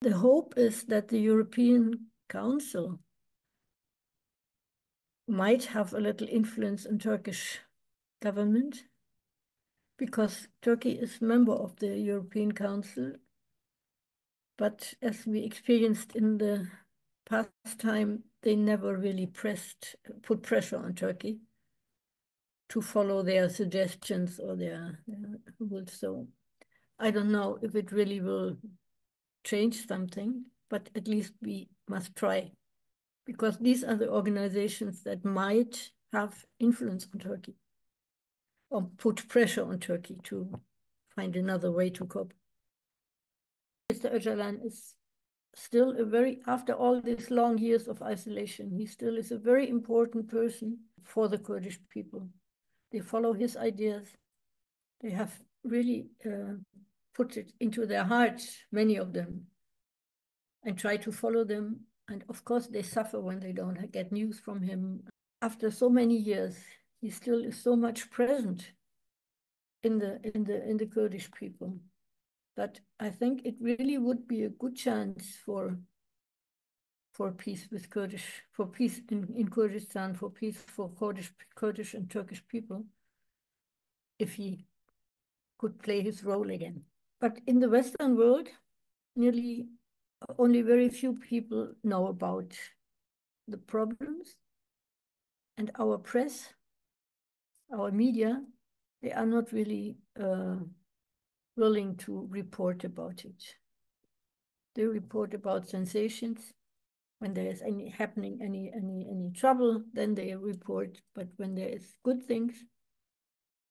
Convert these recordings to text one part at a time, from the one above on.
the hope is that the European Council might have a little influence in Turkish government, because Turkey is member of the European Council. But as we experienced in the past time, they never really put pressure on Turkey to follow their suggestions or their rules. So I don't know if it really will change something, but at least we must try, because these are the organizations that might have influence on Turkey or put pressure on Turkey to find another way to cope. Mr. Öcalan is still after all these long years of isolation, he still is a very important person for the Kurdish people. They follow his ideas. They have really put it into their hearts, many of them, and try to follow them. And of course, they suffer when they don't get news from him. After so many years, he still is so much present in the Kurdish people. But I think it really would be a good chance for peace with for peace in Kurdistan, for peace for Kurdish and Turkish people, if he could play his role again. But in the Western world, only very few people know about the problems, and our press, our media, they are not really willing to report about it. They report about sensations. When there is any trouble, then they report. But when there is good things,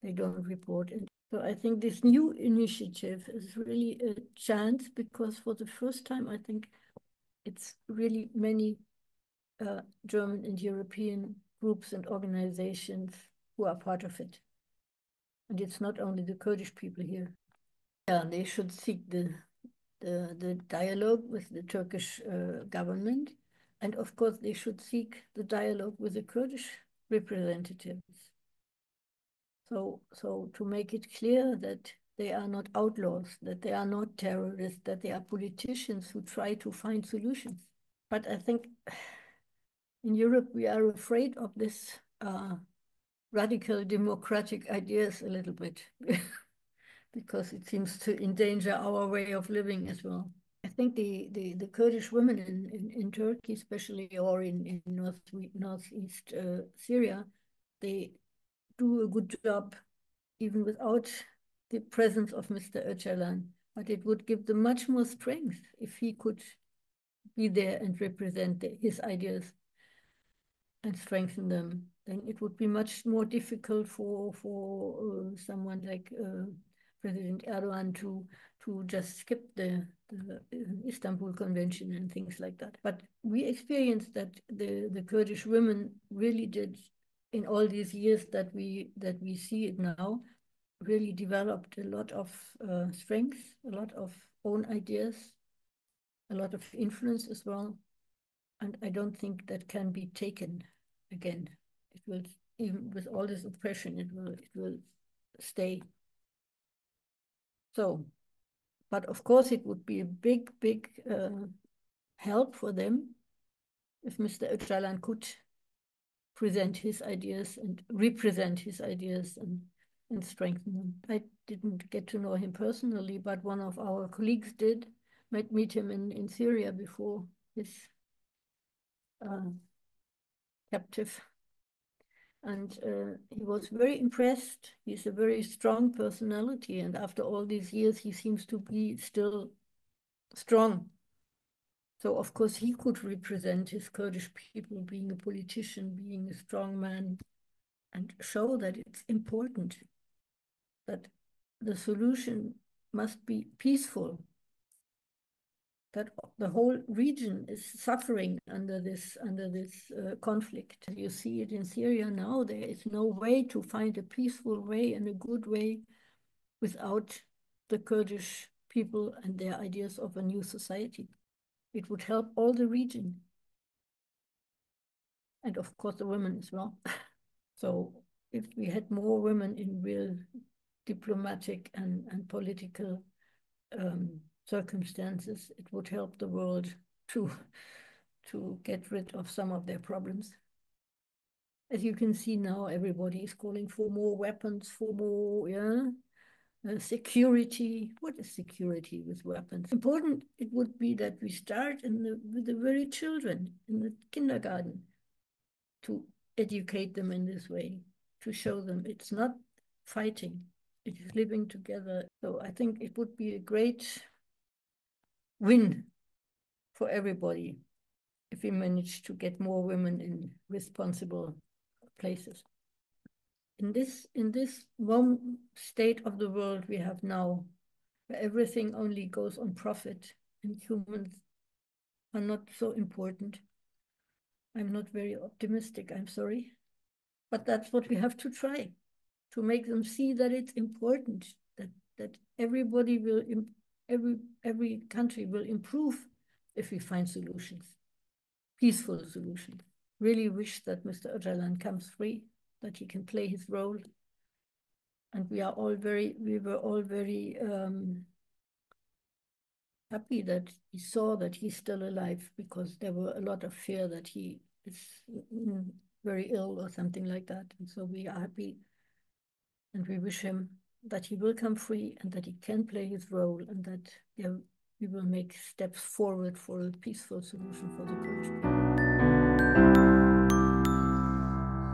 they don't report. And so I think this new initiative is really a chance, because for the first time, I think it's really many German and European groups and organizations who are part of it. And it's not only the Kurdish people here. Yeah, they should seek the dialogue with the Turkish government. And of course, they should seek the dialogue with the Kurdish representatives. So to make it clear that they are not outlaws, that they are not terrorists, that they are politicians who try to find solutions. But I think in Europe, we are afraid of this radical democratic ideas a little bit, because it seems to endanger our way of living as well. I think the Kurdish women in Turkey, especially, or in northeast Syria, they do a good job even without the presence of Mr. Öcalan. But it would give them much more strength if he could be there and represent his ideas and strengthen them. Then it would be much more difficult for someone like President Erdogan to just skip the Istanbul Convention and things like that. But we experienced that the Kurdish women really did, in all these years that we see it now, really developed a lot of strength, a lot of own ideas, a lot of influence as well. And I don't think that can be taken again. It will, even with all this oppression, it will stay. So, but of course, it would be a big help for them if Mr. Öcalan could present his ideas and represent his ideas and strengthen them. I didn't get to know him personally, but one of our colleagues did, meet him in Syria before his captive. And he was very impressed. He's a very strong personality. And after all these years, he seems to be still strong. So, of course, he could represent his Kurdish people, being a politician, being a strong man, and show that it's important, that the solution must be peaceful, that the whole region is suffering under this conflict. You see it in Syria now. There is no way to find a peaceful way and a good way without the Kurdish people and their ideas of a new society. It would help all the region, and of course the women as well. So if we had more women in real diplomatic and political circumstances, it would help the world to get rid of some of their problems. As you can see now, everybody is calling for more weapons, for more, security. What is security with weapons? Important it would be that we start with the very children in the kindergarten to educate them in this way, to show them it's not fighting, it is living together. So I think it would be a great win for everybody if we manage to get more women in responsible places. In this one state of the world we have now, where everything only goes on profit and humans are not so important, I'm not very optimistic, I'm sorry. But that's what we have to try, to make them see that it's important, that everybody will, every country will improve if we find solutions, peaceful solutions. Really wish that Mr. Öcalan comes free, that he can play his role. And we were all very happy that we saw that he's still alive, because there were a lot of fear that he is very ill or something like that. And so we are happy, and we wish him that he will come free and that he can play his role, and that we will make steps forward for a peaceful solution for the country.